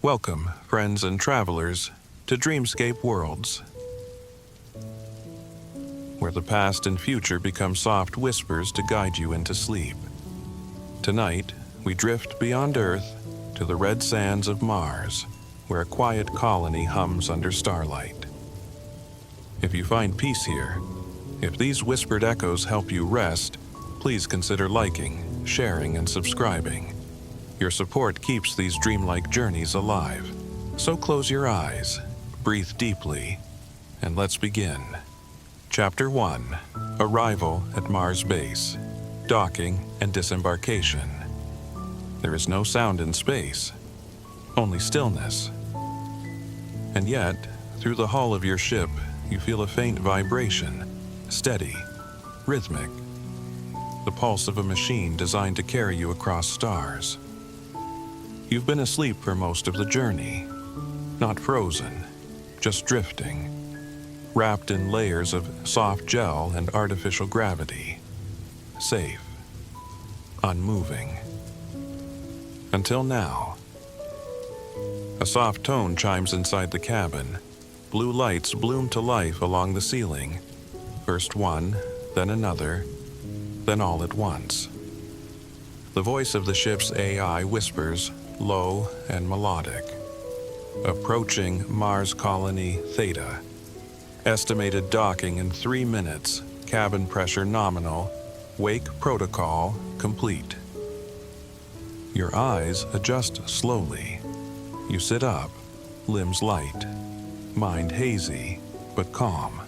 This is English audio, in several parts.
Welcome, friends and travelers, to Dreamscape Worlds, where the past and future become soft whispers to guide you into sleep. Tonight, we drift beyond Earth to the red sands of Mars, where a quiet colony hums under starlight. If you find peace here, if these whispered echoes help you rest, please consider liking, sharing, and subscribing. Your support keeps these dreamlike journeys alive. So close your eyes, breathe deeply, and let's begin. Chapter 1: Arrival at Mars Base, Docking and Disembarkation. There is no sound in space, only stillness. And yet, through the hull of your ship, you feel a faint vibration, steady, rhythmic, the pulse of a machine designed to carry you across stars. You've been asleep for most of the journey, not frozen, just drifting, wrapped in layers of soft gel and artificial gravity, safe, unmoving. Until now. A soft tone chimes inside the cabin. Blue lights bloom to life along the ceiling. First one, then another, then all at once. The voice of the ship's AI whispers, low and melodic. Approaching Mars Colony Theta. Estimated docking in 3 minutes. Cabin pressure nominal. Wake protocol complete. Your eyes adjust slowly. You sit up, limbs light, mind hazy, but calm.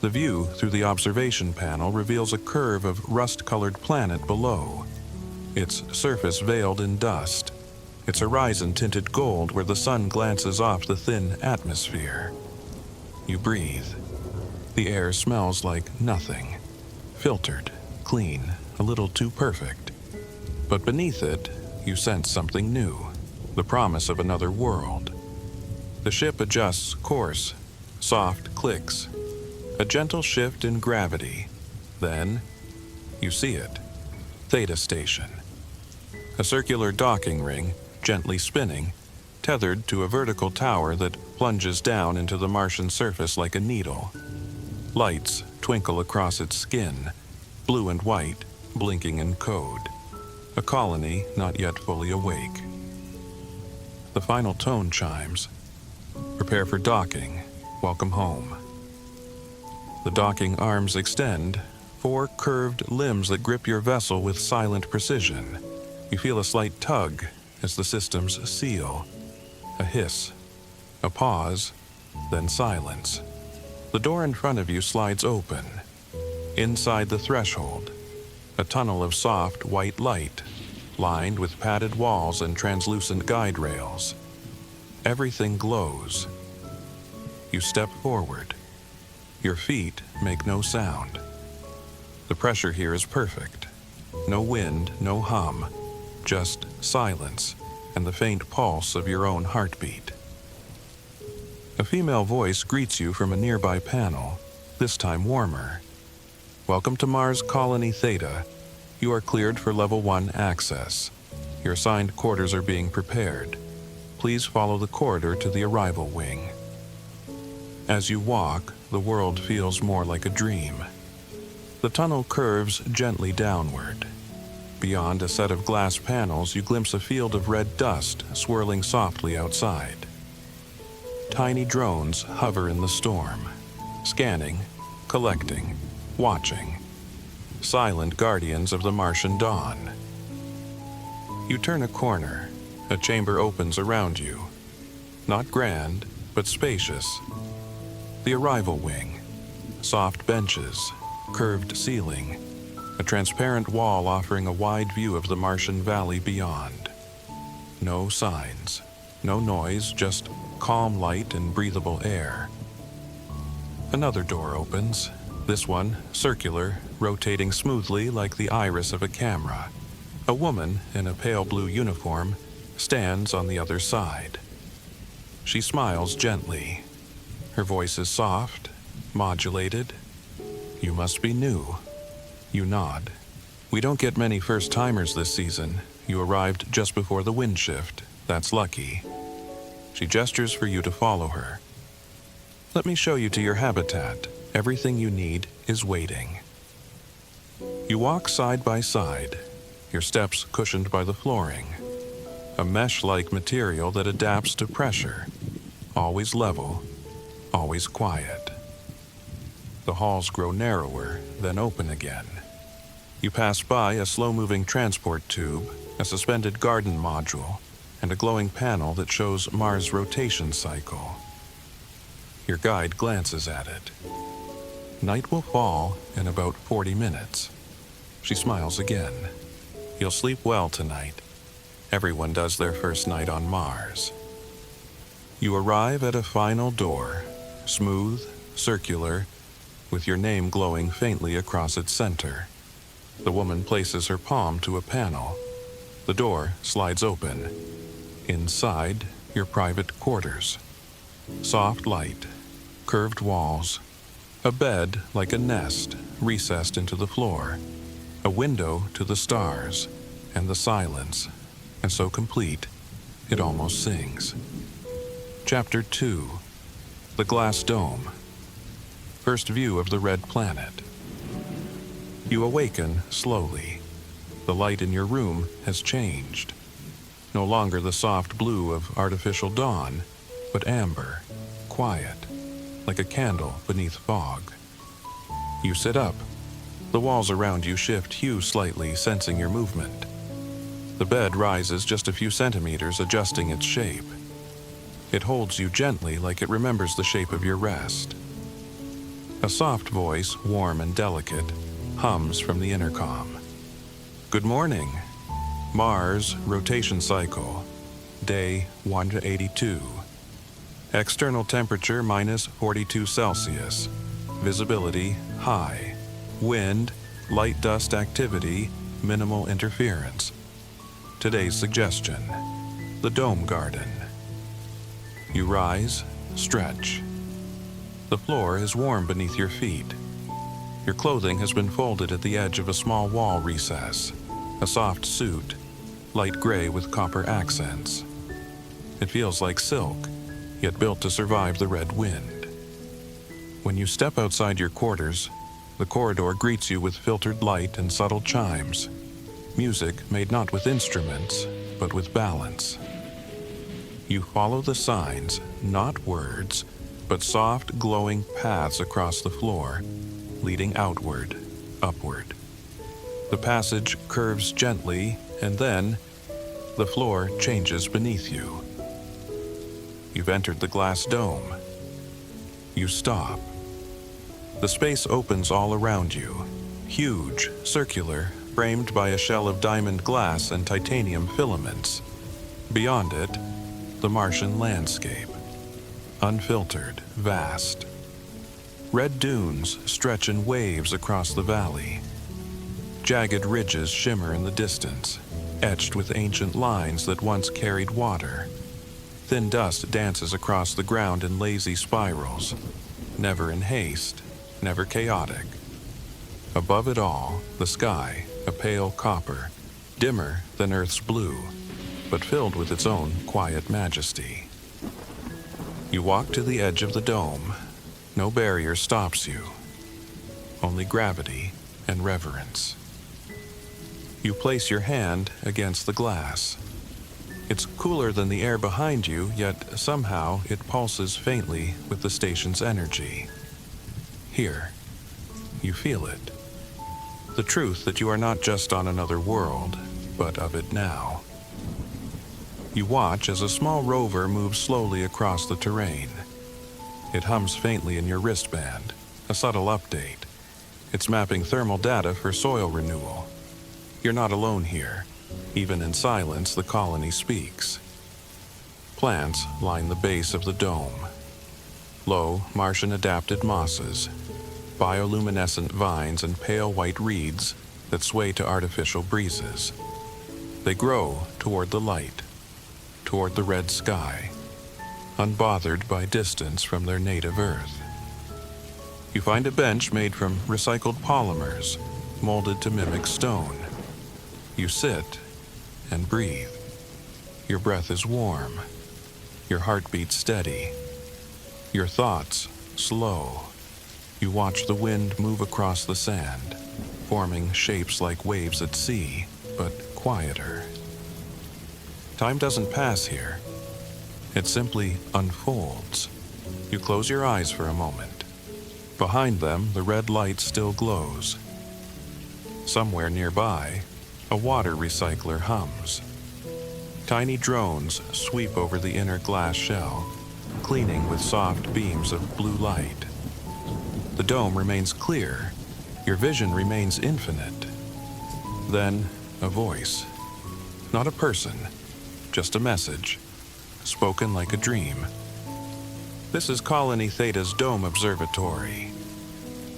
The view through the observation panel reveals a curve of rust-colored planet below, its surface veiled in dust, its horizon tinted gold where the sun glances off the thin atmosphere. You breathe. The air smells like nothing, filtered, clean, a little too perfect. But beneath it, you sense something new, the promise of another world. The ship adjusts course, soft clicks, a gentle shift in gravity. Then, you see it. Theta Station. A circular docking ring, gently spinning, tethered to a vertical tower that plunges down into the Martian surface like a needle. Lights twinkle across its skin, blue and white, blinking in code. A colony not yet fully awake. The final tone chimes. Prepare for docking. Welcome home. The docking arms extend, 4 curved limbs that grip your vessel with silent precision. You feel a slight tug as the systems seal. A hiss, a pause, then silence. The door in front of you slides open. Inside the threshold, a tunnel of soft white light, lined with padded walls and translucent guide rails. Everything glows. You step forward. Your feet make no sound. The pressure here is perfect. No wind, no hum, just silence and the faint pulse of your own heartbeat. A female voice greets you from a nearby panel, this time warmer. Welcome to Mars Colony Theta. You are cleared for Level 1 access. Your assigned quarters are being prepared. Please follow the corridor to the arrival wing. As you walk, the world feels more like a dream. The tunnel curves gently downward. Beyond a set of glass panels, you glimpse a field of red dust swirling softly outside. Tiny drones hover in the storm, scanning, collecting, watching. Silent guardians of the Martian dawn. You turn a corner. A chamber opens around you. Not grand, but spacious. The arrival wing. Soft benches, curved ceiling, a transparent wall offering a wide view of the Martian valley beyond. No signs, no noise, just calm light and breathable air. Another door opens, this one circular, rotating smoothly like the iris of a camera. A woman in a pale blue uniform stands on the other side. She smiles gently. Her voice is soft, modulated. You must be new. You nod. We don't get many first-timers this season. You arrived just before the wind shift. That's lucky. She gestures for you to follow her. Let me show you to your habitat. Everything you need is waiting. You walk side by side, your steps cushioned by the flooring, a mesh-like material that adapts to pressure, always level, always quiet. The halls grow narrower, then open again. You pass by a slow-moving transport tube, a suspended garden module, and a glowing panel that shows Mars' rotation cycle. Your guide glances at it. Night will fall in about 40 minutes. She smiles again. You'll sleep well tonight. Everyone does their first night on Mars. You arrive at a final door, smooth, circular, with your name glowing faintly across its center. The woman places her palm to a panel. The door slides open. Inside, your private quarters. Soft light, curved walls, a bed like a nest recessed into the floor, a window to the stars, and the silence, and so complete, it almost sings. Chapter 2. The Glass Dome. First view of the red planet. You awaken slowly. The light in your room has changed. No longer the soft blue of artificial dawn, but amber, quiet, like a candle beneath fog. You sit up. The walls around you shift hue slightly, sensing your movement. The bed rises just a few centimeters, adjusting its shape. It holds you gently, like it remembers the shape of your rest. A soft voice, warm and delicate, hums from the intercom. Good morning. Mars rotation cycle, day 182. External temperature minus 42 Celsius. Visibility high. Wind, light dust activity, minimal interference. Today's suggestion: the Dome Garden. You rise, stretch. The floor is warm beneath your feet. Your clothing has been folded at the edge of a small wall recess. A soft suit, light gray with copper accents. It feels like silk, yet built to survive the red wind. When you step outside your quarters, the corridor greets you with filtered light and subtle chimes. Music made not with instruments, but with balance. You follow the signs, not words, but soft, glowing paths across the floor, leading outward, upward. The passage curves gently, and then the floor changes beneath you. You've entered the glass dome. You stop. The space opens all around you, huge, circular, framed by a shell of diamond glass and titanium filaments. Beyond it, the Martian landscape, unfiltered, vast. Red dunes stretch in waves across the valley. Jagged ridges shimmer in the distance, etched with ancient lines that once carried water. Thin dust dances across the ground in lazy spirals, never in haste, never chaotic. Above it all, the sky, a pale copper, dimmer than Earth's blue, but filled with its own quiet majesty. You walk to the edge of the dome. No barrier stops you, only gravity and reverence. You place your hand against the glass. It's cooler than the air behind you, yet somehow it pulses faintly with the station's energy. Here, you feel it. The truth that you are not just on another world, but of it now. You watch as a small rover moves slowly across the terrain. It hums faintly in your wristband, a subtle update. It's mapping thermal data for soil renewal. You're not alone here. Even in silence, the colony speaks. Plants line the base of the dome. Low, Martian-adapted mosses, bioluminescent vines, and pale white reeds that sway to artificial breezes. They grow toward the light, toward the red sky, unbothered by distance from their native Earth. You find a bench made from recycled polymers, molded to mimic stone. You sit and breathe. Your breath is warm, your heartbeat steady, your thoughts slow. You watch the wind move across the sand, forming shapes like waves at sea, but quieter. Time doesn't pass here. It simply unfolds. You close your eyes for a moment. Behind them, the red light still glows. Somewhere nearby, a water recycler hums. Tiny drones sweep over the inner glass shell, cleaning with soft beams of blue light. The dome remains clear. Your vision remains infinite. Then, a voice. Not a person, just a message, spoken like a dream. This is Colony Theta's Dome Observatory.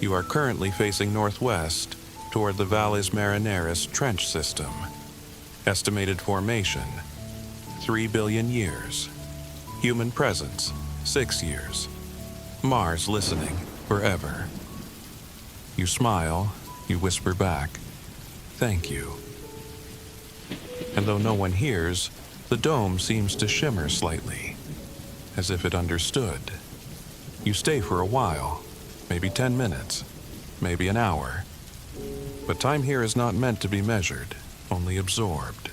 You are currently facing northwest toward the Valles Marineris trench system. Estimated formation, 3 billion years. Human presence, 6 years. Mars listening forever. You smile, you whisper back, "Thank you." And though no one hears, the dome seems to shimmer slightly, as if it understood. You stay for a while, maybe 10 minutes, maybe an hour. But time here is not meant to be measured, only absorbed.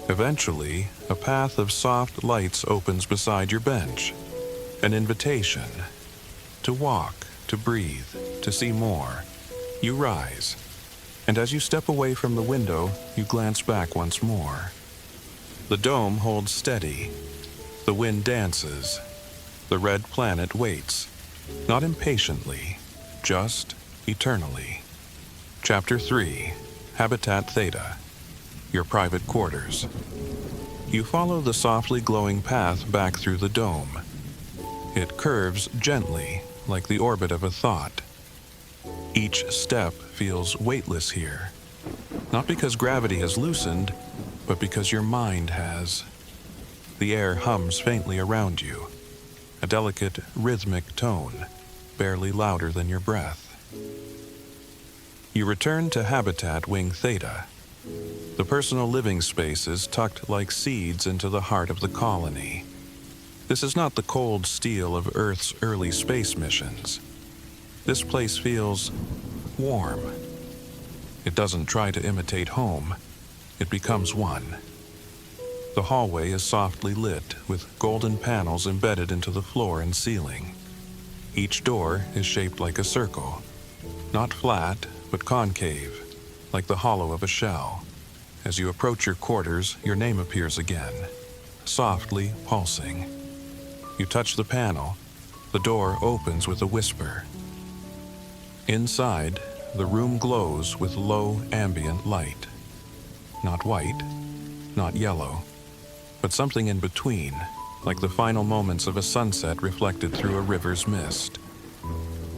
Eventually, a path of soft lights opens beside your bench. An invitation to walk, to breathe, to see more. You rise, and as you step away from the window, you glance back once more. The dome holds steady. The wind dances. The red planet waits, not impatiently, just eternally. Chapter 3, Habitat Theta, your private quarters. You follow the softly glowing path back through the dome. It curves gently, like the orbit of a thought. Each step feels weightless here, not because gravity has loosened, but because your mind has. The air hums faintly around you, a delicate, rhythmic tone, barely louder than your breath. You return to Habitat Wing Theta. The personal living spaces tucked like seeds into the heart of the colony. This is not the cold steel of Earth's early space missions. This place feels warm. It doesn't try to imitate home. It becomes one. The hallway is softly lit, with golden panels embedded into the floor and ceiling. Each door is shaped like a circle, not flat, but concave, like the hollow of a shell. As you approach your quarters, your name appears again, softly pulsing. You touch the panel. The door opens with a whisper. Inside, the room glows with low ambient light. Not white, not yellow, but something in between, like the final moments of a sunset reflected through a river's mist.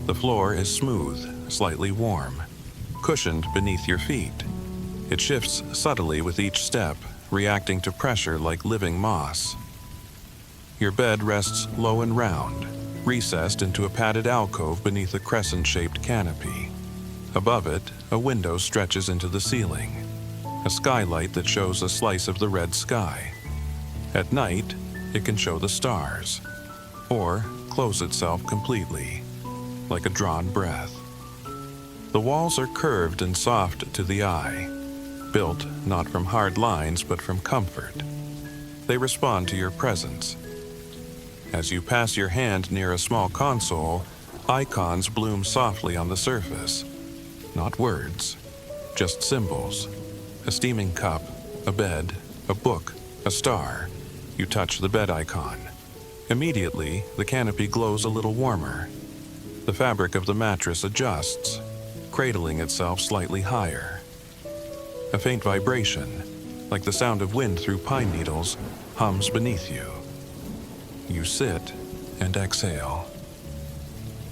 The floor is smooth, slightly warm, cushioned beneath your feet. It shifts subtly with each step, reacting to pressure like living moss. Your bed rests low and round, recessed into a padded alcove beneath a crescent-shaped canopy. Above it, a window stretches into the ceiling, a skylight that shows a slice of the red sky. At night, it can show the stars, or close itself completely, like a drawn breath. The walls are curved and soft to the eye, built not from hard lines but from comfort. They respond to your presence. As you pass your hand near a small console, icons bloom softly on the surface. Not words, just symbols. A steaming cup, a bed, a book, a star. You touch the bed icon. Immediately, the canopy glows a little warmer. The fabric of the mattress adjusts, cradling itself slightly higher. A faint vibration, like the sound of wind through pine needles, hums beneath you. You sit and exhale.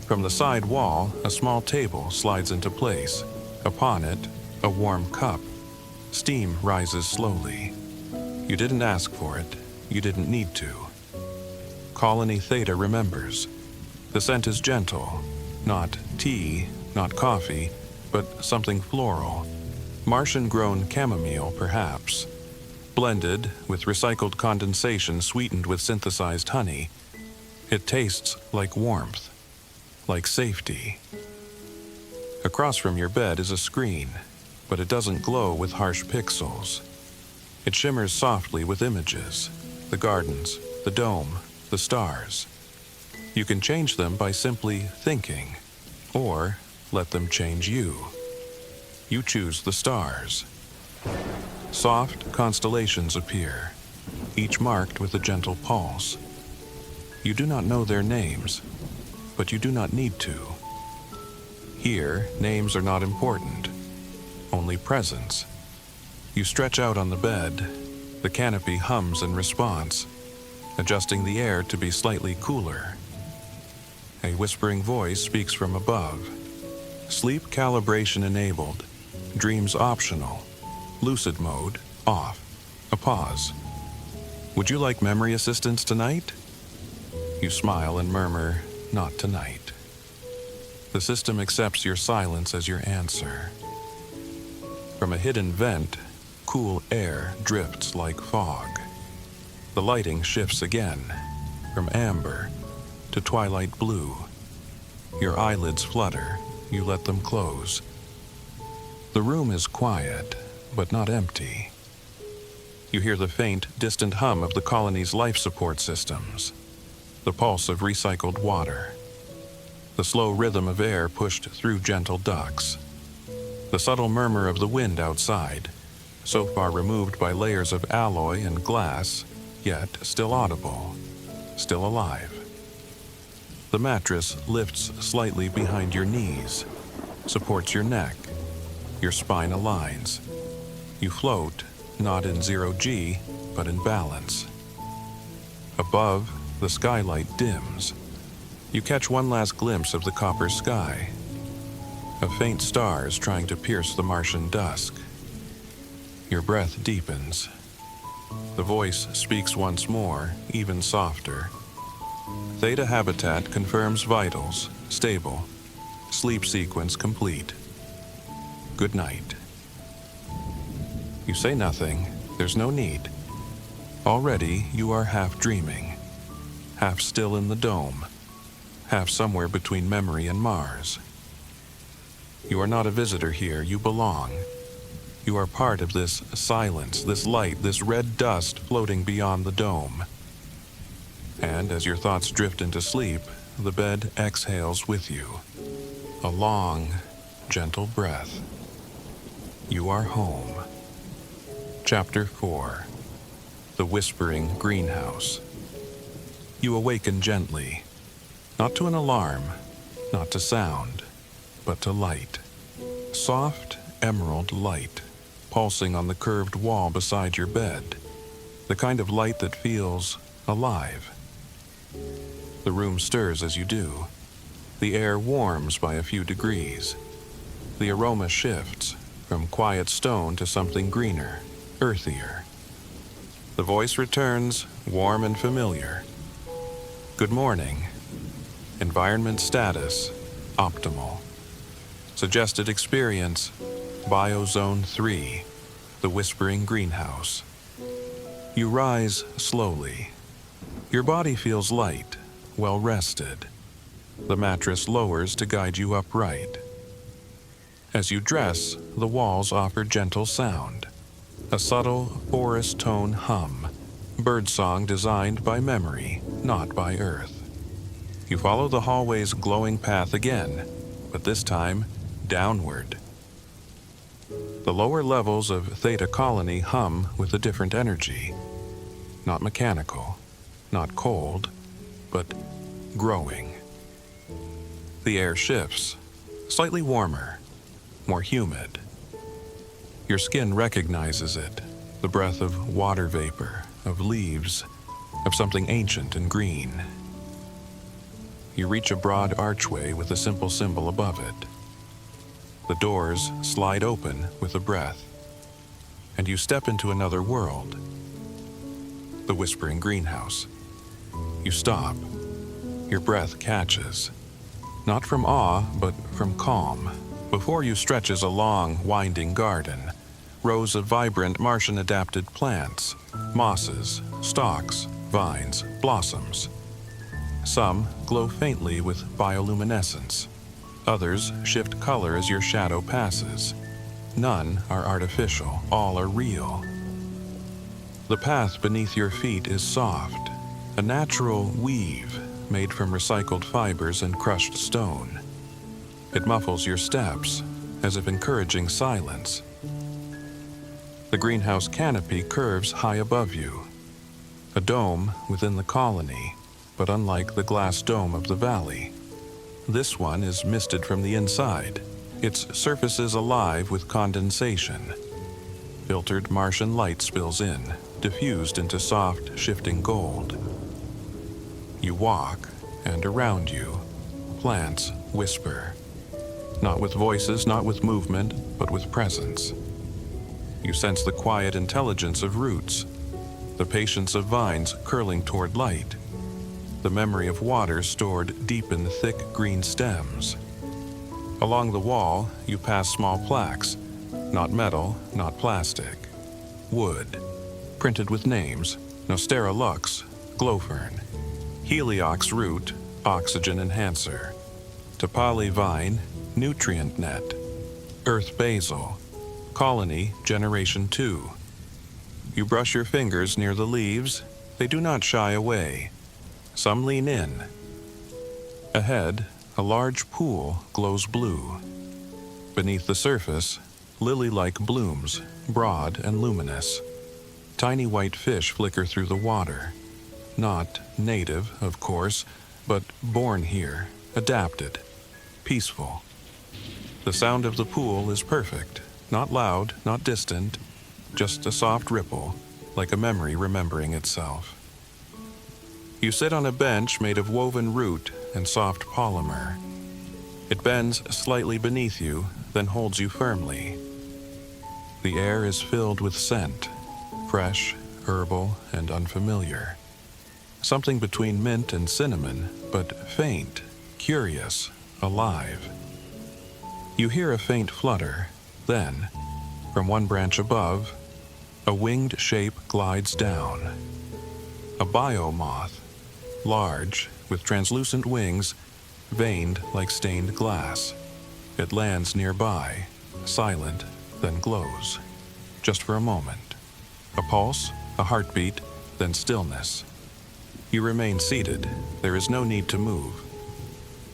From the side wall, a small table slides into place. Upon it, a warm cup. Steam rises slowly. You didn't ask for it. You didn't need to. Colony Theta remembers. The scent is gentle. Not tea, not coffee, but something floral. Martian-grown chamomile, perhaps. Blended with recycled condensation sweetened with synthesized honey, it tastes like warmth, like safety. Across from your bed is a screen, but it doesn't glow with harsh pixels. It shimmers softly with images, the gardens, the dome, the stars. You can change them by simply thinking, or let them change you. You choose the stars. Soft constellations appear, each marked with a gentle pulse. You do not know their names, but you do not need to. Here, names are not important, only presence. You stretch out on the bed. The canopy hums in response, adjusting the air to be slightly cooler. A whispering voice speaks from above. Sleep calibration enabled, dreams optional, lucid mode off, a pause. Would you like memory assistance tonight? You smile and murmur, not tonight. The system accepts your silence as your answer. From a hidden vent, cool air drifts like fog. The lighting shifts again, from amber to twilight blue. Your eyelids flutter, you let them close. The room is quiet, but not empty. You hear the faint, distant hum of the colony's life support systems, the pulse of recycled water, the slow rhythm of air pushed through gentle ducts, the subtle murmur of the wind outside, so far removed by layers of alloy and glass, yet still audible, still alive. The mattress lifts slightly behind your knees, supports your neck, your spine aligns. You float, not in 0G, but in balance. Above, the skylight dims. You catch one last glimpse of the copper sky, of faint stars trying to pierce the Martian dusk. Your breath deepens. The voice speaks once more, even softer. Theta habitat confirms vitals, stable. Sleep sequence complete. Good night. You say nothing. There's no need. Already you are half dreaming, half still in the dome, half somewhere between memory and Mars. You are not a visitor here. You belong. You are part of this silence, this light, this red dust floating beyond the dome. And as your thoughts drift into sleep, the bed exhales with you. A long, gentle breath. You are home. Chapter 4. The Whispering Greenhouse. You awaken gently, not to an alarm, not to sound, but to light. Soft, emerald light, pulsing on the curved wall beside your bed. The kind of light that feels alive. The room stirs as you do. The air warms by a few degrees. The aroma shifts from quiet stone to something greener, earthier. The voice returns, warm and familiar. Good morning. Environment status, optimal. Suggested experience, Biozone 3, the Whispering Greenhouse. You rise slowly. Your body feels light, well rested. The mattress lowers to guide you upright. As you dress, the walls offer gentle sound. A subtle forest tone hum, birdsong designed by memory, not by earth. You follow the hallway's glowing path again, but this time downward. The lower levels of Theta Colony hum with a different energy. Not mechanical, not cold, but growing. The air shifts, slightly warmer, more humid. Your skin recognizes it, the breath of water vapor, of leaves, of something ancient and green. You reach a broad archway with a simple symbol above it. The doors slide open with a breath, and you step into another world. The Whispering Greenhouse. You stop. Your breath catches, not from awe, but from calm. Before you stretches a long, winding garden, rows of vibrant Martian-adapted plants, mosses, stalks, vines, blossoms. Some glow faintly with bioluminescence. Others shift color as your shadow passes. None are artificial, all are real. The path beneath your feet is soft, a natural weave made from recycled fibers and crushed stone. It muffles your steps, as if encouraging silence. The greenhouse canopy curves high above you, a dome within the colony, but unlike the glass dome of the valley. This one is misted from the inside, its surface is alive with condensation. Filtered Martian light spills in, diffused into soft, shifting gold. You walk, and around you, plants whisper. Not with voices, not with movement, but with presence. You sense the quiet intelligence of roots, the patience of vines curling toward light, the memory of water stored deep in the thick green stems. Along the wall, you pass small plaques, not metal, not plastic. Wood, printed with names: Nostera lux, glowfern; heliox root, oxygen enhancer; Tapali vine, nutrient net; earth basil, colony generation 2. You brush your fingers near the leaves. They do not shy away. Some lean in. Ahead, a large pool glows blue. Beneath the surface, lily-like blooms, broad and luminous. Tiny white fish flicker through the water. Not native, of course, but born here, adapted, peaceful. The sound of the pool is perfect, not loud, not distant, just a soft ripple, like a memory remembering itself. You sit on a bench made of woven root and soft polymer. It bends slightly beneath you, then holds you firmly. The air is filled with scent, fresh, herbal, and unfamiliar. Something between mint and cinnamon, but faint, curious, alive. You hear a faint flutter, then, from one branch above, a winged shape glides down. A biomoth, large, with translucent wings, veined like stained glass. It lands nearby, silent, then glows. Just for a moment. A pulse, a heartbeat, then stillness. You remain seated. There is no need to move.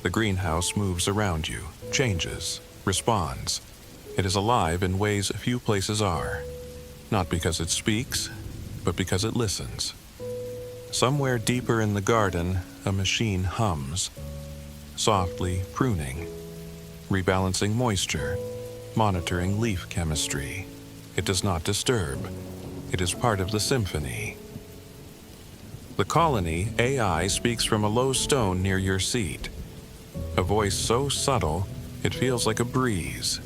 The greenhouse moves around you, changes, responds. It is alive in ways few places are. Not because it speaks, but because it listens. Somewhere deeper in the garden, a machine hums, softly pruning, rebalancing moisture, monitoring leaf chemistry. It does not disturb. It is part of the symphony. The colony AI speaks from a low stone near your seat. A voice so subtle, it feels like a breeze.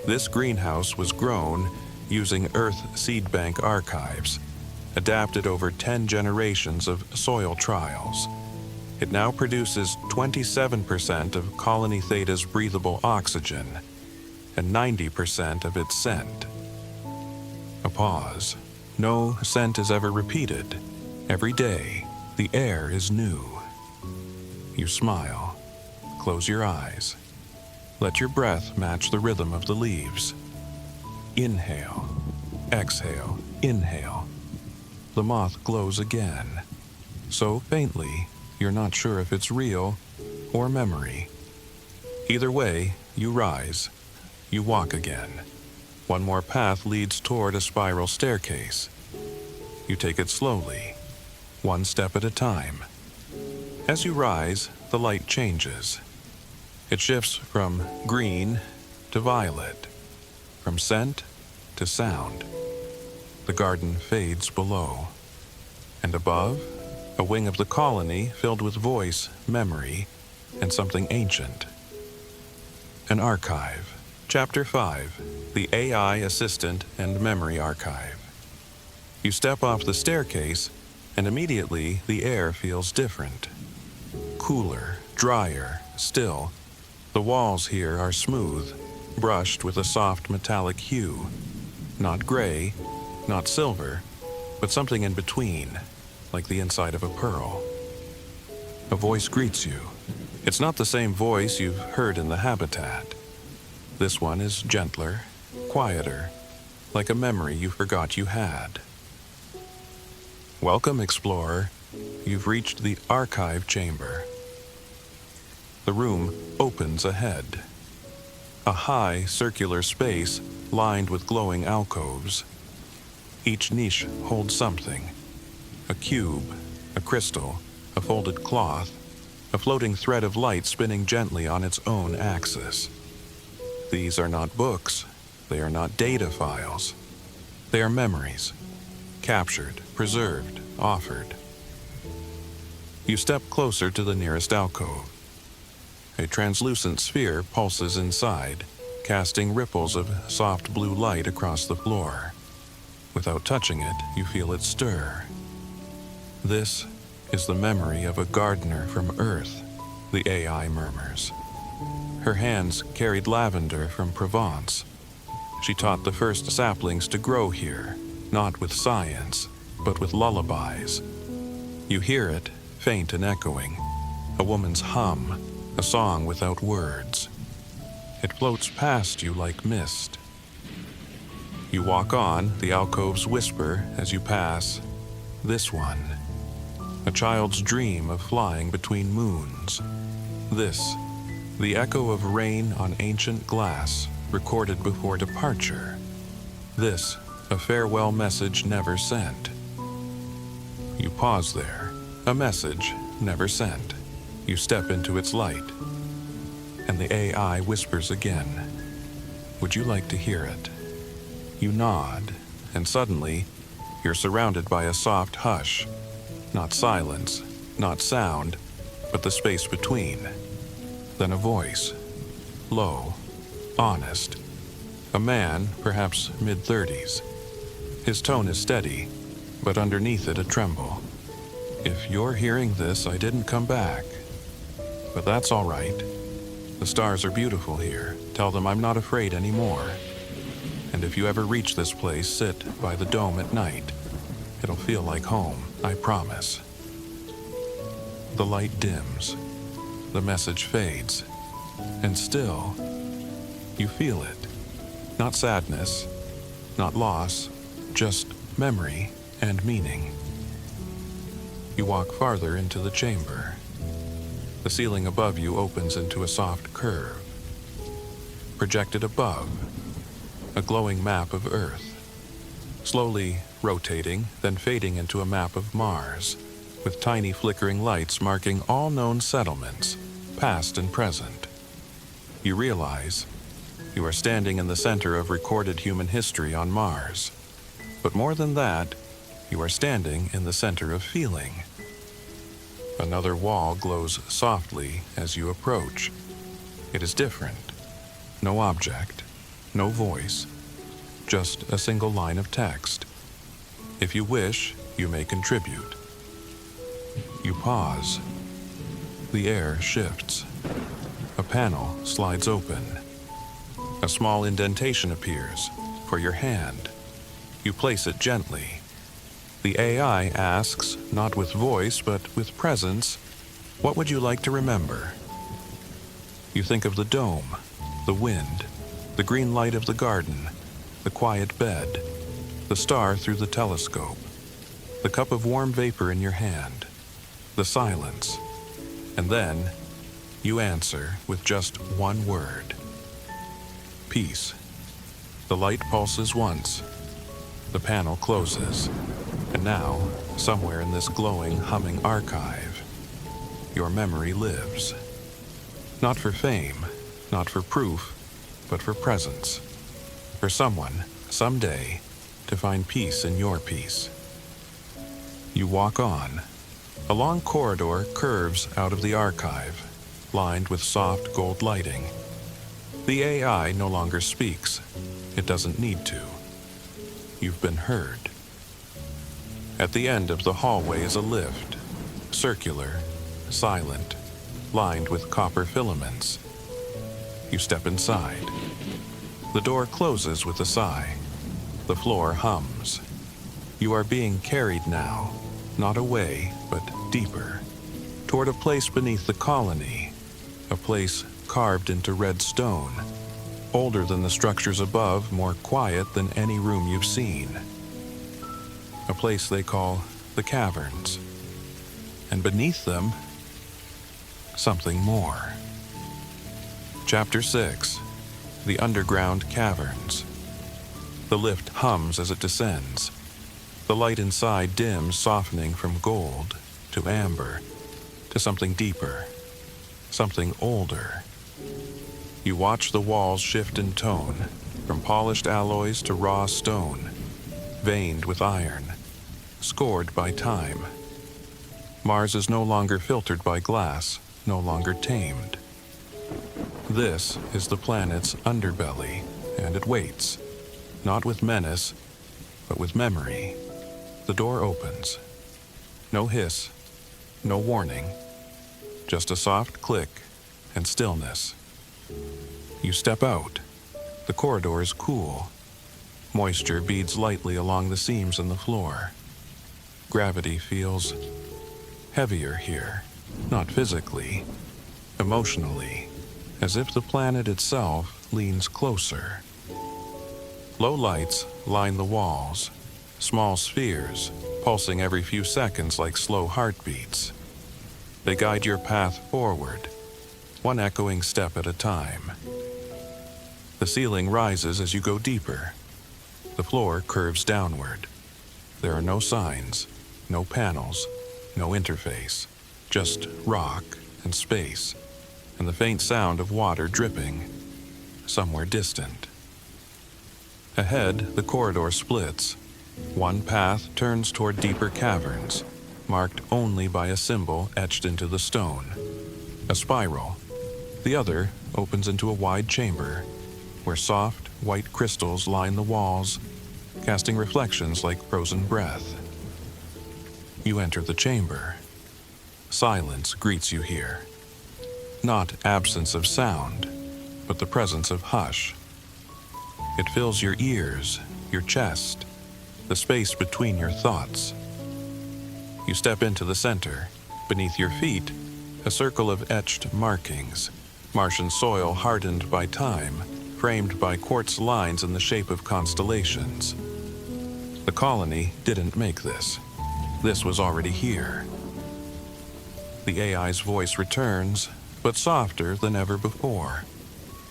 This greenhouse was grown using Earth Seed Bank archives, adapted over 10 generations of soil trials. It now produces 27% of Colony Theta's breathable oxygen and 90% of its scent. A pause. No scent is ever repeated. Every day, the air is new. You smile. Close your eyes. Let your breath match the rhythm of the leaves. Inhale. Exhale. Inhale. The moth glows again. So faintly, you're not sure if it's real or memory. Either way, you rise. You walk again. One more path leads toward a spiral staircase. You take it slowly, one step at a time. As you rise, the light changes. It shifts from green to violet, from scent to sound. The garden fades below. And above, a wing of the colony filled with voice, memory, and something ancient. An archive. Chapter 5, the AI Assistant and Memory Archive. You step off the staircase, and immediately the air feels different. Cooler, drier, still. The walls here are smooth, brushed with a soft metallic hue. Not gray, not silver, but something in between, like the inside of a pearl. A voice greets you. It's not the same voice you've heard in the habitat. This one is gentler, quieter, like a memory you forgot you had. Welcome, explorer. You've reached the archive chamber. The room opens ahead. A high, circular space lined with glowing alcoves. Each niche holds something. A cube, a crystal, a folded cloth, a floating thread of light spinning gently on its own axis. These are not books. They are not data files. They are memories, captured, preserved, offered. You step closer to the nearest alcove. A translucent sphere pulses inside, casting ripples of soft blue light across the floor. Without touching it, you feel it stir. This is the memory of a gardener from Earth, the AI murmurs. Her hands carried lavender from Provence. She taught the first saplings to grow here, not with science, but with lullabies. You hear it, faint and echoing, a woman's hum, a song without words. It floats past you like mist. You walk on, the alcoves whisper as you pass. This one, a child's dream of flying between moons. This, the echo of rain on ancient glass, recorded before departure. This, a farewell message never sent. You pause there, a message never sent. You step into its light, and the AI whispers again. Would you like to hear it? You nod, and suddenly, you're surrounded by a soft hush. Not silence, not sound, but the space between. Then a voice, low, honest. A man, perhaps mid-30s. His tone is steady, but underneath it a tremble. If you're hearing this, I didn't come back. But that's all right. The stars are beautiful here. Tell them I'm not afraid anymore. And if you ever reach this place, sit by the dome at night. It'll feel like home, I promise. The light dims. The message fades. And still, you feel it. Not sadness, not loss, just memory and meaning. You walk farther into the chamber. The ceiling above you opens into a soft curve. Projected above, a glowing map of Earth. Slowly rotating, then fading into a map of Mars, with tiny flickering lights marking all known settlements, past and present. You realize you are standing in the center of recorded human history on Mars. But more than that, you are standing in the center of feeling. Another wall glows softly as you approach. It is different. No object, no voice, just a single line of text. If you wish, you may contribute. You pause. The air shifts. A panel slides open. A small indentation appears for your hand. You place it gently. The AI asks, not with voice, but with presence, what would you like to remember? You think of the dome, the wind, the green light of the garden, the quiet bed, the star through the telescope, the cup of warm vapor in your hand, the silence, and then you answer with just one word. Peace. The light pulses once. The panel closes. And now, somewhere in this glowing, humming archive, your memory lives. Not for fame, not for proof, but for presence. For someone, someday, to find peace in your peace. You walk on. A long corridor curves out of the archive, lined with soft gold lighting. The AI no longer speaks. It doesn't need to. You've been heard. At the end of the hallway is a lift, circular, silent, lined with copper filaments. You step inside. The door closes with a sigh. The floor hums. You are being carried now, not away, but deeper, toward a place beneath the colony, a place carved into red stone, older than the structures above, more quiet than any room you've seen. A place they call the caverns. And beneath them, something more. Chapter 6. The Underground Caverns. The lift hums as it descends. The light inside dims, softening from gold to amber to something deeper, something older. You watch the walls shift in tone, from polished alloys to raw stone, veined with iron, scored by time. Mars is no longer filtered by glass, no longer tamed. This is the planet's underbelly, and it waits, not with menace, but with memory. The door opens. No hiss, no warning, just a soft click and stillness. You step out. The corridor is cool. Moisture beads lightly along the seams in the floor. Gravity feels heavier here, not physically, emotionally, as if the planet itself leans closer. Low lights line the walls, small spheres, pulsing every few seconds like slow heartbeats. They guide your path forward, one echoing step at a time. The ceiling rises as you go deeper. The floor curves downward. There are no signs, no panels, no interface, just rock and space, and the faint sound of water dripping, somewhere distant. Ahead, the corridor splits. One path turns toward deeper caverns, marked only by a symbol etched into the stone, a spiral. The other opens into a wide chamber, where soft, white crystals line the walls, casting reflections like frozen breath. You enter the chamber. Silence greets you here. Not absence of sound, but the presence of hush. It fills your ears, your chest, the space between your thoughts. You step into the center. Beneath your feet, a circle of etched markings, Martian soil hardened by time, framed by quartz lines in the shape of constellations. The colony didn't make this. This was already here. The AI's voice returns, but softer than ever before.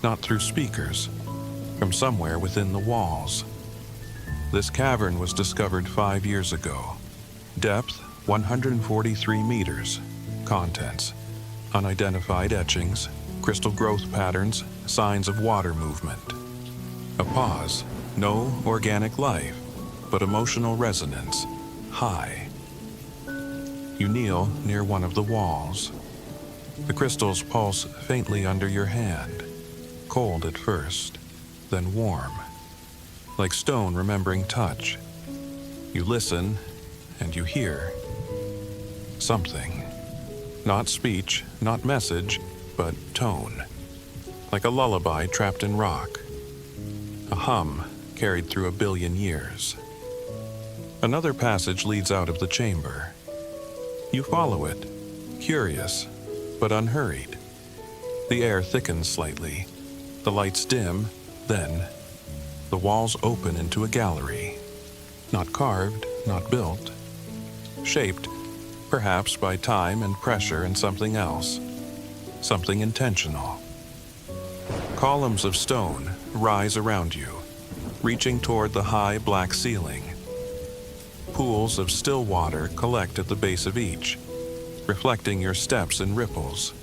Not through speakers, from somewhere within the walls. This cavern was discovered 5 years ago. Depth, 143 meters. Contents, unidentified etchings, crystal growth patterns, signs of water movement. A pause, no organic life, but emotional resonance, high. You kneel near one of the walls. The crystals pulse faintly under your hand, cold at first, then warm, like stone remembering touch. You listen, and you hear something. Not speech, not message, but tone. Like a lullaby trapped in rock. A hum carried through a billion years. Another passage leads out of the chamber. You follow it, curious, but unhurried. The air thickens slightly. The lights dim, then the walls open into a gallery. Not carved, not built. Shaped, perhaps by time and pressure and something else. Something intentional. Columns of stone rise around you, reaching toward the high black ceiling. Pools of still water collect at the base of each, reflecting your steps in ripples.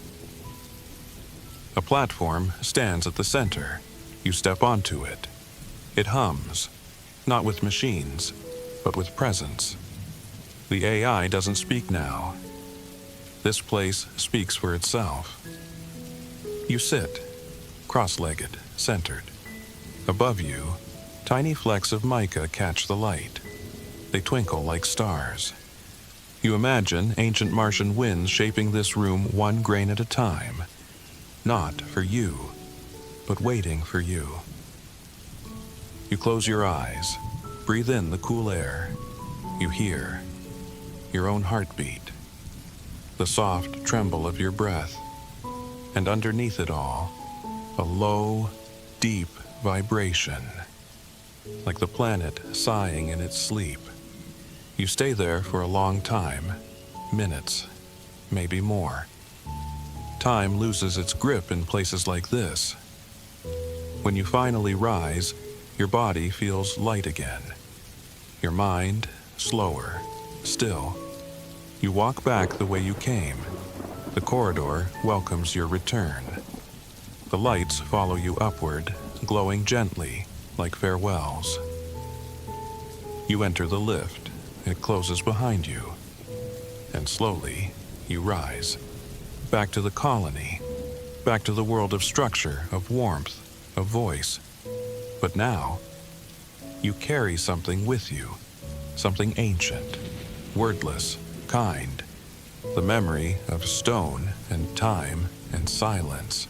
A platform stands at the center. You step onto it. It hums, not with machines, but with presence. The AI doesn't speak now. This place speaks for itself. You sit, cross-legged, centered. Above you, tiny flecks of mica catch the light. They twinkle like stars. You imagine ancient Martian winds shaping this room one grain at a time. Not for you, but waiting for you. You close your eyes. breathe in the cool air. You hear your own heartbeat, the soft tremble of your breath, and underneath it all, a low, deep vibration, like the planet sighing in its sleep. You stay there for a long time, minutes, maybe more. Time loses its grip in places like this. When you finally rise, your body feels light again. Your mind, slower, still. You walk back the way you came. The corridor welcomes your return. The lights follow you upward, glowing gently, like farewells. You enter the lift. It closes behind you. And slowly, you rise. Back to the colony. Back to the world of structure, of warmth, of voice. But now, you carry something with you. Something ancient, wordless, kind. The memory of stone and time and silence.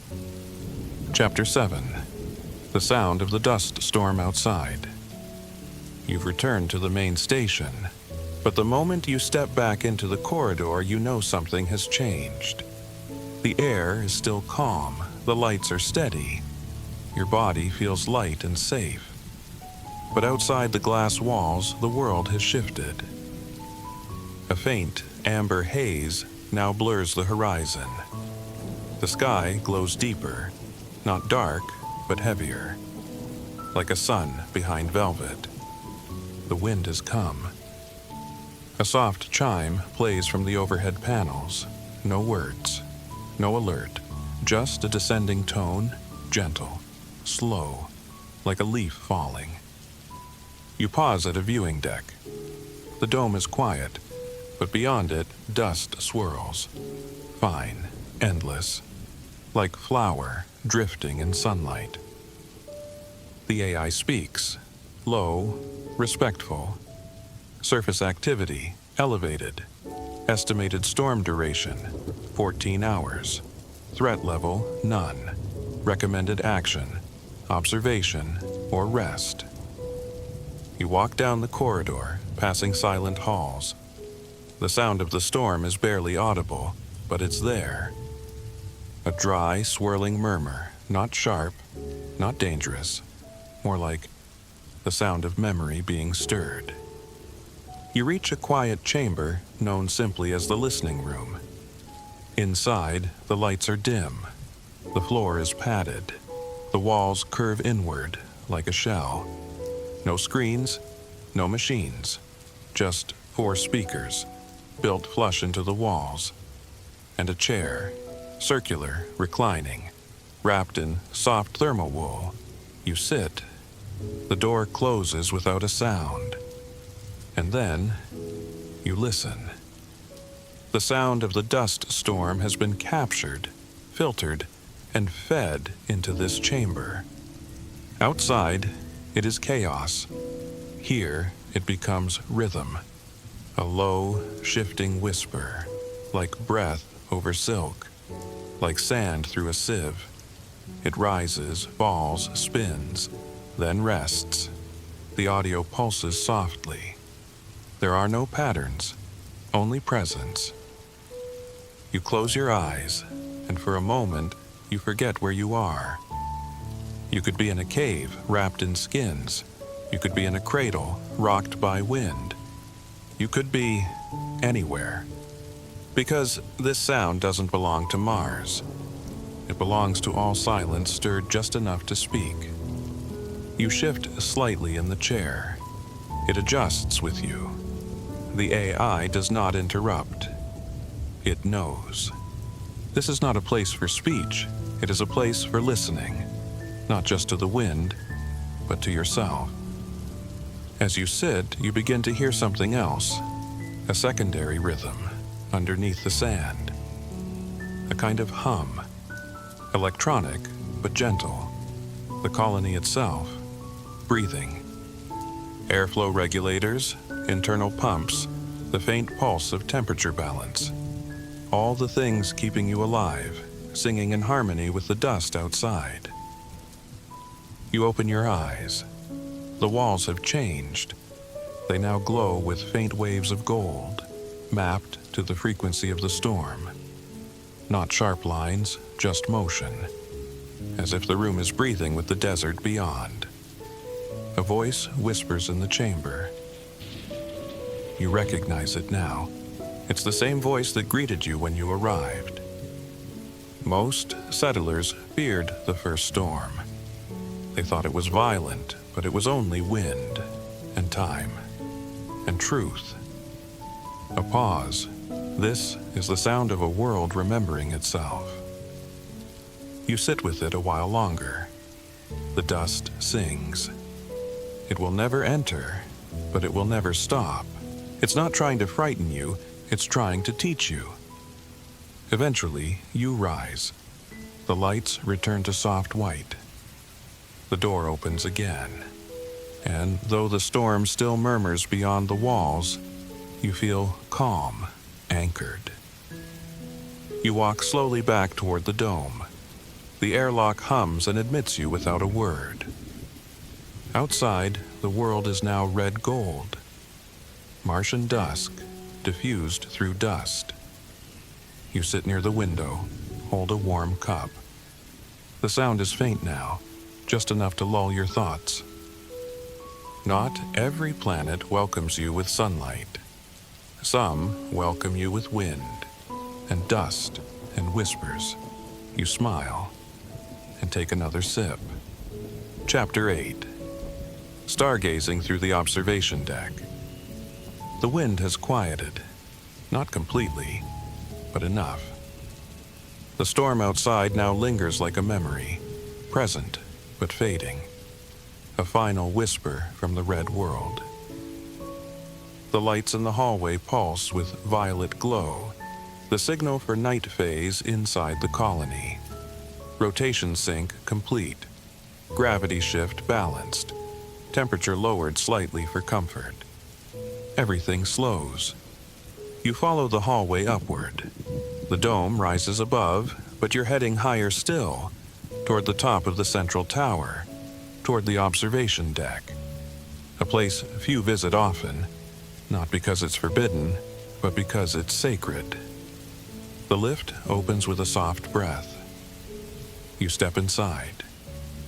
Chapter 7. The sound of the dust storm outside. You've returned to the main station, but the moment you step back into the corridor, you know something has changed. The air is still calm, the lights are steady. Your body feels light and safe. But outside the glass walls, the world has shifted. A faint, amber haze now blurs the horizon. The sky glows deeper, not dark, but heavier, like a sun behind velvet. The wind has come. A soft chime plays from the overhead panels. No words, no alert, just a descending tone, gentle, slow, like a leaf falling. You pause at a viewing deck. The dome is quiet, but beyond it, dust swirls. Fine, endless, like flour drifting in sunlight. The AI speaks, low, respectful. Surface activity, elevated. Estimated storm duration, 14 hours. Threat level, none. Recommended action, observation, or rest. You walk down the corridor, passing silent halls. The sound of the storm is barely audible, but it's there. A dry, swirling murmur, not sharp, not dangerous, more like the sound of memory being stirred. You reach a quiet chamber known simply as the listening room. Inside, the lights are dim. The floor is padded. The walls curve inward, like a shell. No screens, no machines, just 4 speakers, built flush into the walls, and a chair, circular, reclining, wrapped in soft thermal wool. You sit. The door closes without a sound. And then, you listen. The sound of the dust storm has been captured, filtered, and fed into this chamber. Outside, it is chaos. Here, it becomes rhythm, a low, shifting whisper, like breath over silk, like sand through a sieve. It rises, falls, spins, then rests. The audio pulses softly. There are no patterns, only presence. You close your eyes, and for a moment, you forget where you are. You could be in a cave wrapped in skins. You could be in a cradle rocked by wind. You could be anywhere. Because this sound doesn't belong to Mars. It belongs to all silence stirred just enough to speak. You shift slightly in the chair. It adjusts with you. The AI does not interrupt. It knows. This is not a place for speech. It is a place for listening, not just to the wind, but to yourself. As you sit, you begin to hear something else, a secondary rhythm underneath the sand, a kind of hum, electronic but gentle. The colony itself, breathing. Airflow regulators, internal pumps, the faint pulse of temperature balance. All the things keeping you alive, singing in harmony with the dust outside. You open your eyes. The walls have changed. They now glow with faint waves of gold, mapped to the frequency of the storm. Not sharp lines, just motion, as if the room is breathing with the desert beyond. A voice whispers in the chamber. You recognize it now. It's the same voice that greeted you when you arrived. Most settlers feared the first storm. They thought it was violent, but it was only wind and time and truth. A pause. This is the sound of a world remembering itself. You sit with it a while longer. The dust sings. It will never enter, but it will never stop. It's not trying to frighten you, it's trying to teach you. Eventually, you rise. The lights return to soft white. The door opens again. And though the storm still murmurs beyond the walls, you feel calm, anchored. You walk slowly back toward the dome. The airlock hums and admits you without a word. Outside, the world is now red gold. Martian dusk, diffused through dust. You sit near the window, hold a warm cup. The sound is faint now, just enough to lull your thoughts. Not every planet welcomes you with sunlight. Some welcome you with wind and dust and whispers. You smile and take another sip. Chapter 8. Stargazing through the observation deck. The wind has quieted, not completely, but enough. The storm outside now lingers like a memory, present but fading. A final whisper from the red world. The lights in the hallway pulse with violet glow, the signal for night phase inside the colony. Rotation sync complete. Gravity shift balanced. Temperature lowered slightly for comfort. Everything slows. You follow the hallway upward. The dome rises above, but you're heading higher still, toward the top of the central tower, toward the observation deck. A place few visit often, not because it's forbidden, but because it's sacred. The lift opens with a soft breath. You step inside.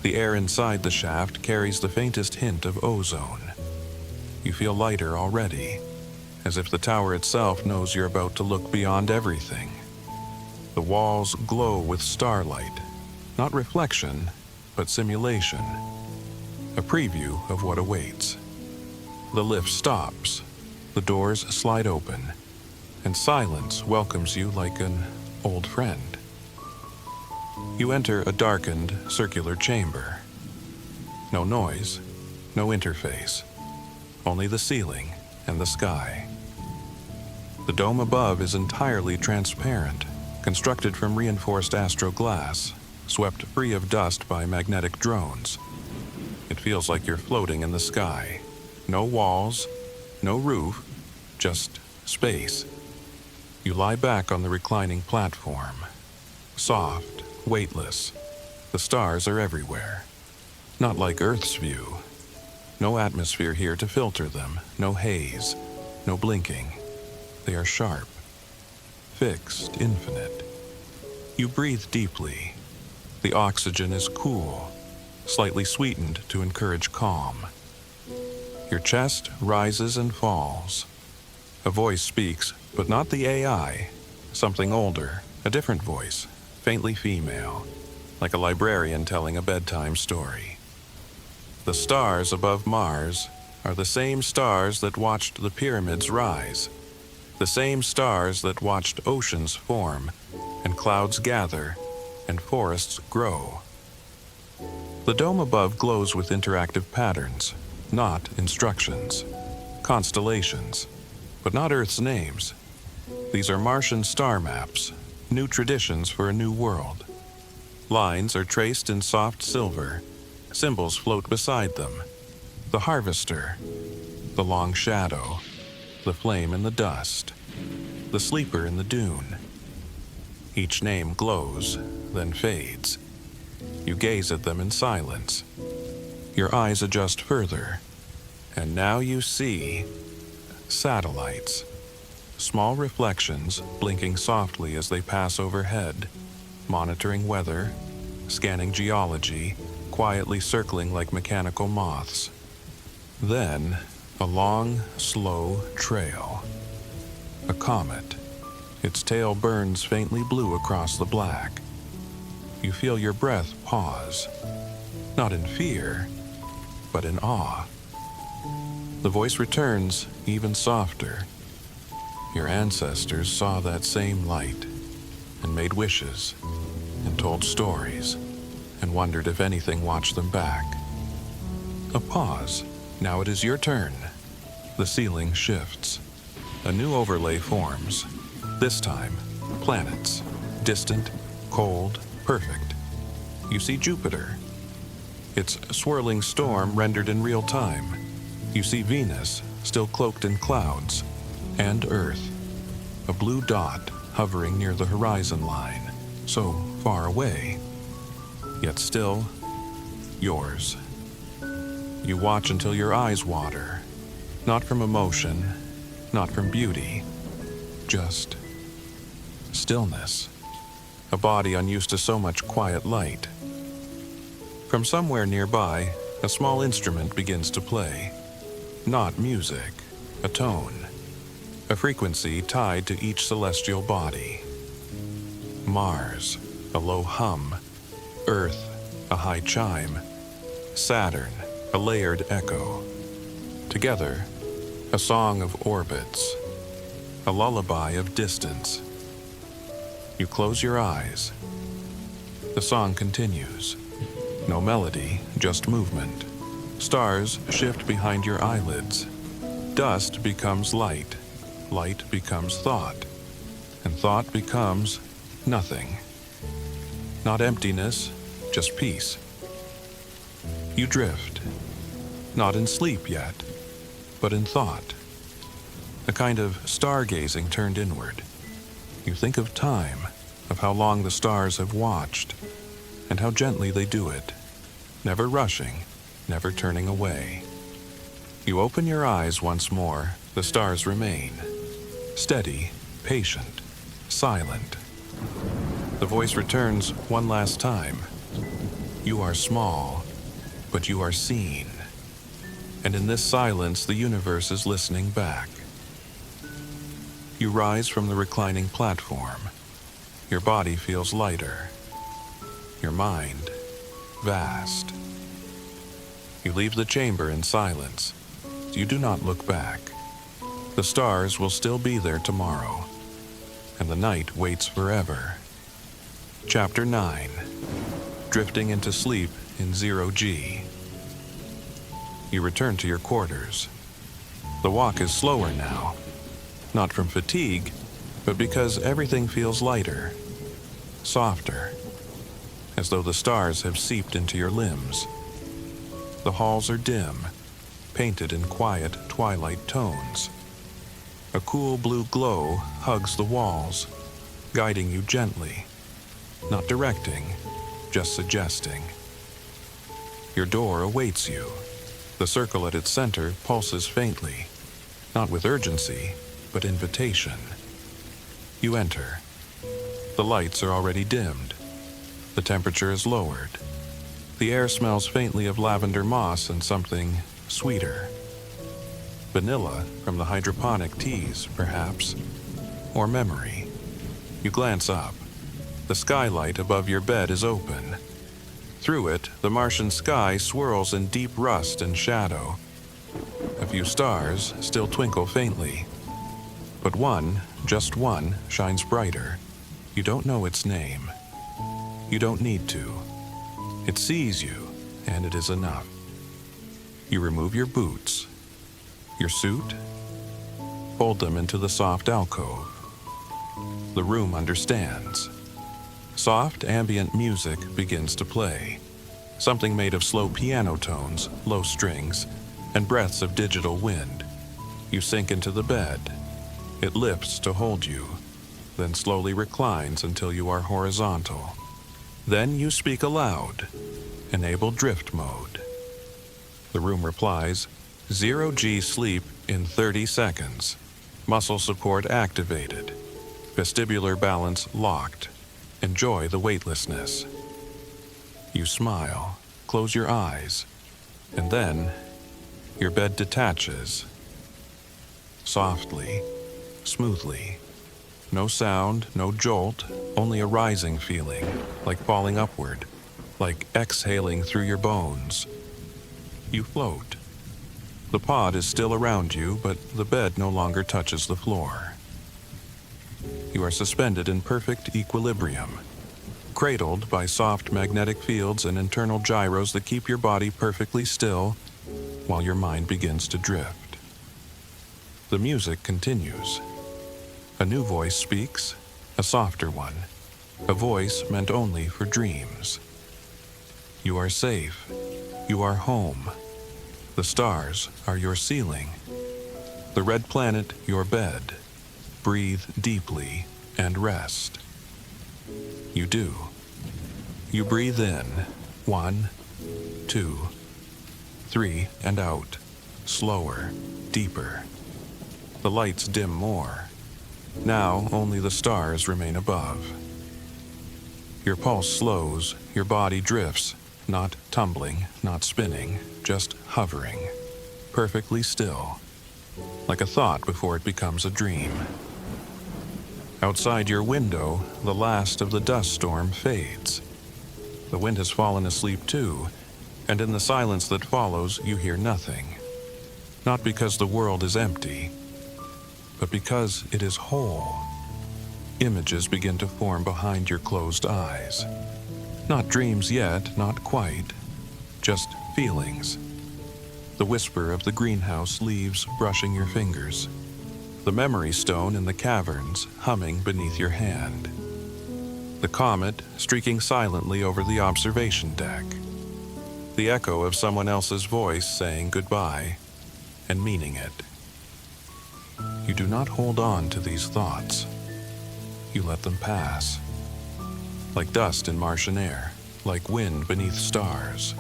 The air inside the shaft carries the faintest hint of ozone. You feel lighter already, as if the tower itself knows you're about to look beyond everything. The walls glow with starlight, not reflection, but simulation. A preview of what awaits. The lift stops, the doors slide open, and silence welcomes you like an old friend. You enter a darkened, circular chamber. No noise, no interface, only the ceiling and the sky. The dome above is entirely transparent, constructed from reinforced astroglass, swept free of dust by magnetic drones. It feels like you're floating in the sky. No walls, no roof, just space. You lie back on the reclining platform. Soft, weightless. The stars are everywhere. Not like Earth's view. No atmosphere here to filter them, no haze, no blinking. They are sharp, fixed, infinite. You breathe deeply. The oxygen is cool, slightly sweetened to encourage calm. Your chest rises and falls. A voice speaks, but not the AI. Something older, a different voice, faintly female, like a librarian telling a bedtime story. The stars above Mars are the same stars that watched the pyramids rise, the same stars that watched oceans form, and clouds gather, and forests grow. The dome above glows with interactive patterns, not instructions. Constellations, but not Earth's names. These are Martian star maps, new traditions for a new world. Lines are traced in soft silver. Symbols float beside them. The harvester, the long shadow, the flame in the dust, the sleeper in the dune. Each name glows, then fades. You gaze at them in silence. Your eyes adjust further. And now you see satellites, small reflections blinking softly as they pass overhead, monitoring weather, scanning geology, quietly circling like mechanical moths. Then, a long, slow trail. A comet. Its tail burns faintly blue across the black. You feel your breath pause, not in fear, but in awe. The voice returns even softer. Your ancestors saw that same light and made wishes and told stories and wondered if anything watched them back. A pause. Now it is your turn. The ceiling shifts. A new overlay forms. This time, planets. Distant, cold, perfect. You see Jupiter. Its swirling storm rendered in real time. You see Venus, still cloaked in clouds. And Earth. A blue dot hovering near the horizon line. So far away. Yet still, yours. You watch until your eyes water. Not from emotion, not from beauty. Just stillness. A body unused to so much quiet light. From somewhere nearby, a small instrument begins to play. Not music, a tone. A frequency tied to each celestial body. Mars, a low hum. Earth, a high chime. Saturn, a layered echo. Together, a song of orbits. A lullaby of distance. You close your eyes. The song continues. No melody, just movement. Stars shift behind your eyelids. Dust becomes light. Light becomes thought. And thought becomes nothing. Not emptiness, just peace. You drift. Not in sleep yet, but in thought. A kind of stargazing turned inward. You think of time, of how long the stars have watched, and how gently they do it, never rushing, never turning away. You open your eyes once more, the stars remain. Steady, patient, silent. The voice returns one last time. You are small, but you are seen. And in this silence, the universe is listening back. You rise from the reclining platform. Your body feels lighter. Your mind, vast. You leave the chamber in silence. You do not look back. The stars will still be there tomorrow, and the night waits forever. Chapter 9. Drifting into sleep in 0G. You return to your quarters. The walk is slower now, not from fatigue, but because everything feels lighter, softer, as though the stars have seeped into your limbs. The halls are dim, painted in quiet twilight tones. A cool blue glow hugs the walls, guiding you gently, not directing, just suggesting. Your door awaits you. The circle at its center pulses faintly, not with urgency, but invitation. You enter. The lights are already dimmed. The temperature is lowered. The air smells faintly of lavender moss and something sweeter. Vanilla from the hydroponic teas, perhaps, or memory. You glance up. The skylight above your bed is open. Through it, the Martian sky swirls in deep rust and shadow. A few stars still twinkle faintly, but one, just one, shines brighter. You don't know its name. You don't need to. It sees you, and it is enough. You remove your boots, your suit, fold them into the soft alcove. The room understands. Soft ambient music begins to play. Something made of slow piano tones, low strings, and breaths of digital wind. You sink into the bed. It lifts to hold you, then slowly reclines until you are horizontal. Then you speak aloud. Enable drift mode. The room replies, 0G sleep in 30 seconds. Muscle support activated. Vestibular balance locked. Enjoy the weightlessness. You smile, close your eyes, and then your bed detaches. Softly, smoothly. No sound, no jolt, only a rising feeling, like falling upward, like exhaling through your bones. You float. The pod is still around you, but the bed no longer touches the floor. You are suspended in perfect equilibrium, cradled by soft magnetic fields and internal gyros that keep your body perfectly still while your mind begins to drift. The music continues. A new voice speaks, a softer one, a voice meant only for dreams. You are safe. You are home. The stars are your ceiling. The red planet your bed. Breathe deeply and rest. You do. You breathe in. 1, 2, 3, and out. Slower, deeper. The lights dim more. Now only the stars remain above. Your pulse slows, your body drifts, not tumbling, not spinning, just hovering, perfectly still, like a thought before it becomes a dream. Outside your window, the last of the dust storm fades. The wind has fallen asleep too, and in the silence that follows, you hear nothing. Not because the world is empty, but because it is whole. Images begin to form behind your closed eyes. Not dreams yet, not quite, just feelings. The whisper of the greenhouse leaves brushing your fingers. The memory stone in the caverns humming beneath your hand. The comet streaking silently over the observation deck. The echo of someone else's voice saying goodbye and meaning it. You do not hold on to these thoughts. You let them pass. Like dust in Martian air, like wind beneath stars.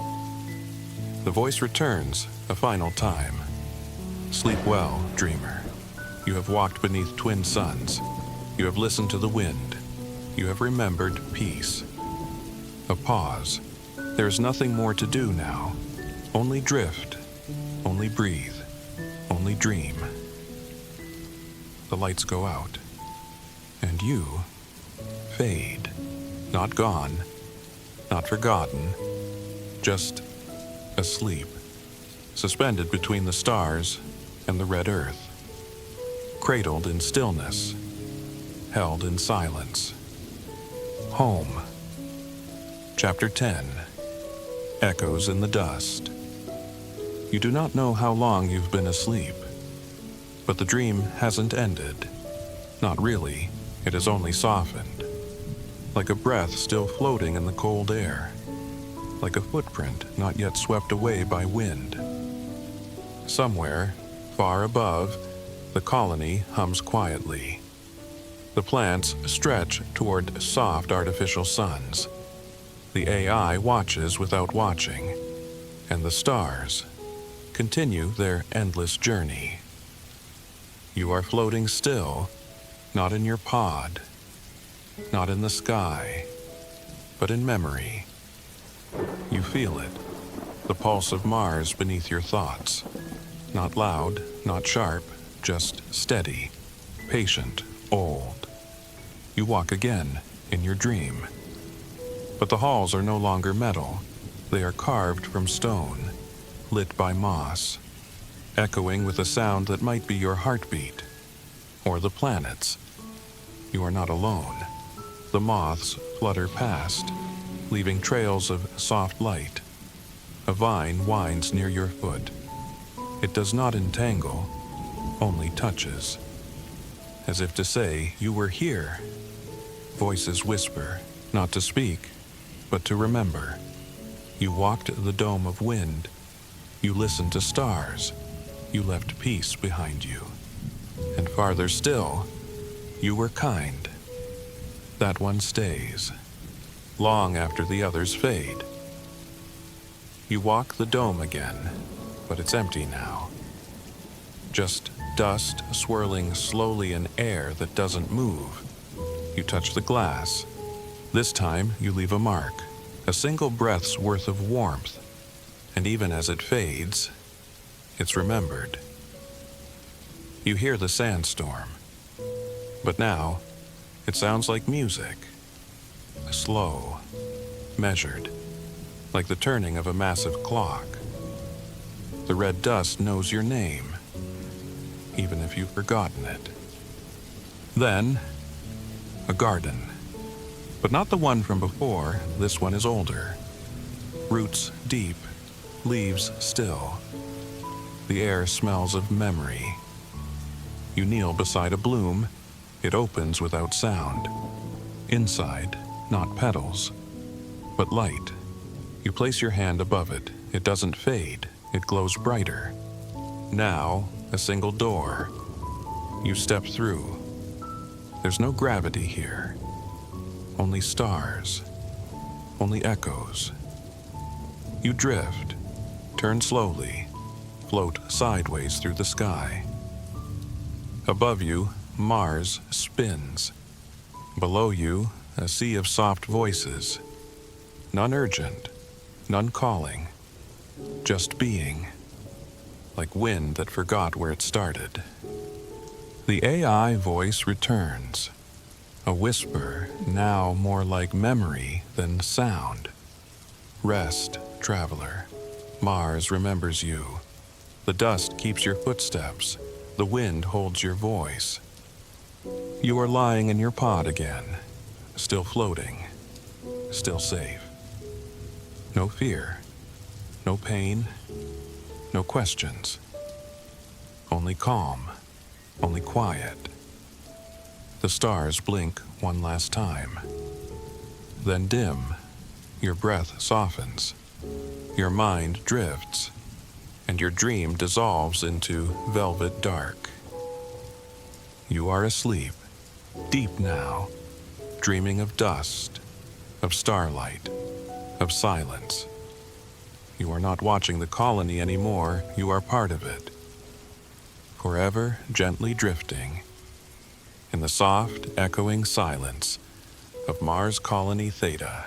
The voice returns a final time. Sleep well, dreamer. You have walked beneath twin suns. You have listened to the wind. You have remembered peace. A pause. There is nothing more to do now. Only drift. Only breathe. Only dream. The lights go out. And you fade. Not gone. Not forgotten. Just asleep. Suspended between the stars and the red earth. Cradled in stillness. Held in silence. Home. Chapter 10. Echoes in the dust. You do not know how long you've been asleep, but the dream hasn't ended. Not really, it has only softened. Like a breath still floating in the cold air. Like a footprint not yet swept away by wind. Somewhere, far above, the colony hums quietly. The plants stretch toward soft artificial suns. The AI watches without watching, and the stars continue their endless journey. You are floating still, not in your pod, not in the sky, but in memory. You feel it, the pulse of Mars beneath your thoughts. Not loud, not sharp, just steady, patient, old. You walk again in your dream. But the halls are no longer metal. They are carved from stone, lit by moss, echoing with a sound that might be your heartbeat, or the planets. You are not alone. The moths flutter past, leaving trails of soft light. A vine winds near your foot. It does not entangle, only touches. As if to say, you were here. Voices whisper, not to speak, but to remember. You walked the dome of wind. You listened to stars. You left peace behind you. And farther still, you were kind. That one stays, long after the others fade. You walk the dome again, but it's empty now. just dust swirling slowly in air that doesn't move. You touch the glass. This time, you leave a mark, a single breath's worth of warmth, and even as it fades, it's remembered. You hear the sandstorm, but now it sounds like music, slow, measured, like the turning of a massive clock. The red dust knows your name, even if you've forgotten it. Then, a garden. But not the one from before. This one is older. Roots deep, leaves still. The air smells of memory. You kneel beside a bloom. It opens without sound. Inside, not petals, but light. You place your hand above it. It doesn't fade. It glows brighter. Now, a single door. You step through. There's no gravity here. Only stars. Only echoes. You drift. Turn slowly. Float sideways through the sky. Above you, Mars spins. Below you, a sea of soft voices. None urgent, none calling. Just being. Like wind that forgot where it started. The AI voice returns. A whisper, now more like memory than sound. Rest, traveler. Mars remembers you. The dust keeps your footsteps. The wind holds your voice. You are lying in your pod again, still floating, still safe. No fear, no pain, no questions. Only calm, only quiet. The stars blink one last time. Then dim, your breath softens, your mind drifts, and your dream dissolves into velvet dark. You are asleep, deep now, dreaming of dust, of starlight, of silence. You are not watching the colony anymore, you are part of it. Forever gently drifting in the soft, echoing silence of Mars Colony Theta.